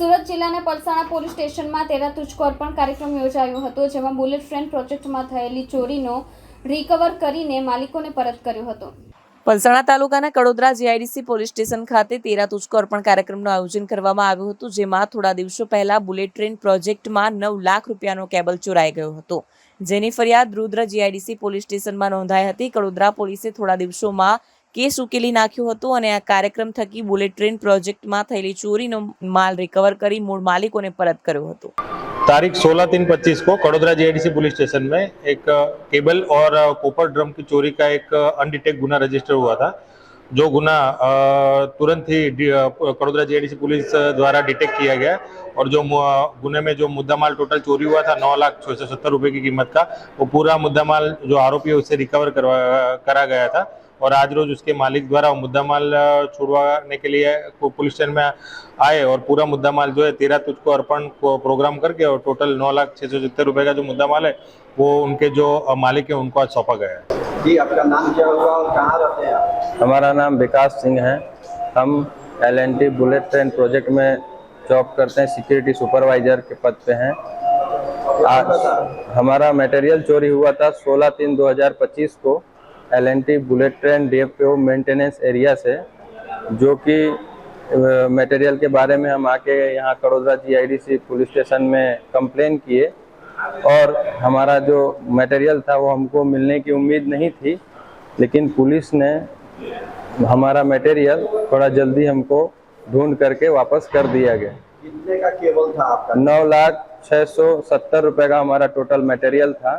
સુરત જિલ્લાના પલસાણા પોલીસ સ્ટેશનમાં તેરા તુજકો અર્પણ કાર્યક્રમ યોજાયો હતો, જેમાં બુલેટ ટ્રેન પ્રોજેક્ટમાં થયેલી ચોરીનો રિકવર કરીને માલિકોને પરત કર્યો હતો। પલસાણા તાલુકાના કડોદરા જીઆઈડીસી પોલીસ સ્ટેશન ખાતે તેરા તુજકો અર્પણ કાર્યક્રમનું આયોજન કરવામાં આવ્યું હતું, જેમાં થોડા દિવસો પહેલા બુલેટ ટ્રેન પ્રોજેક્ટમાં 9 લાખ રૂપિયાનો કેબલ ચોરાઈ ગયો હતો, જેની ફરિયાદ રુદ્ર જીઆઈડીસી પોલીસ સ્ટેશનમાં નોંધાઈ હતી। કડોદરા પોલીસે થોડા દિવસોમાં કેસ ઉકેલી નાખ્યો હતો અને આ કાર્યક્રમ થકી બુલેટ ट्रेन प्रोजेक्टમાં થયેલી ચોરીનો માલ રિકવર કરી મૂળ માલિકોને પરત કર્યો હતો। तारीख 16/3/25 को कड़ोदरा जीआईडीसी पुलिस स्टेशन में एक केबल और कॉपर ड्रम की चोरी का एक अनडिटेक्ट गुना रजिस्टर हुआ था। जो गुना तुरंत ही कड़ोदरा जीआईडीसी पुलिस द्वारा डिटेक्ट किया गया और जो गुने में जो मुद्दा माल टोटल चोरी हुआ था 9,670,000 रुपये की कीमत का, वो पूरा मुद्दा माल जो आरोपी है उससे रिकवर करा गया था। और आज रोज उसके मालिक द्वारा मुद्दा माल छुड़वाने के लिए पुलिस स्टेशन में आए और पूरा मुद्दा माल जो है तेरा तुझको अर्पण को प्रोग्राम करके और टोटल 9,670,000 रुपये का जो मुद्दा माल है वो उनके जो मालिक है उनको आज सौंपा गया है। जी, आपका नाम क्या होगा और कहाँ रहते हैं आप? हमारा नाम विकास सिंह है। हम LNT बुलेट ट्रेन प्रोजेक्ट में जॉब करते हैं, सिक्योरिटी सुपरवाइजर के पद पे हैं। आज हमारा मटेरियल चोरी हुआ था 16/3/2025 को LNT bullet train DFO maintenance area से, जो कि मटेरियल के बारे में हम आके यहाँ कड़ोदरा जीआईडीसी पुलिस स्टेशन में कंप्लेन किए और हमारा जो मटेरियल था वो हमको मिलने की उम्मीद नहीं थी, लेकिन पुलिस ने हमारा मटेरियल थोड़ा जल्दी हमको ढूंढ करके वापस कर दिया गया। कितने का केबल था आपका? 9,670,000 रुपये का हमारा टोटल मटेरियल था।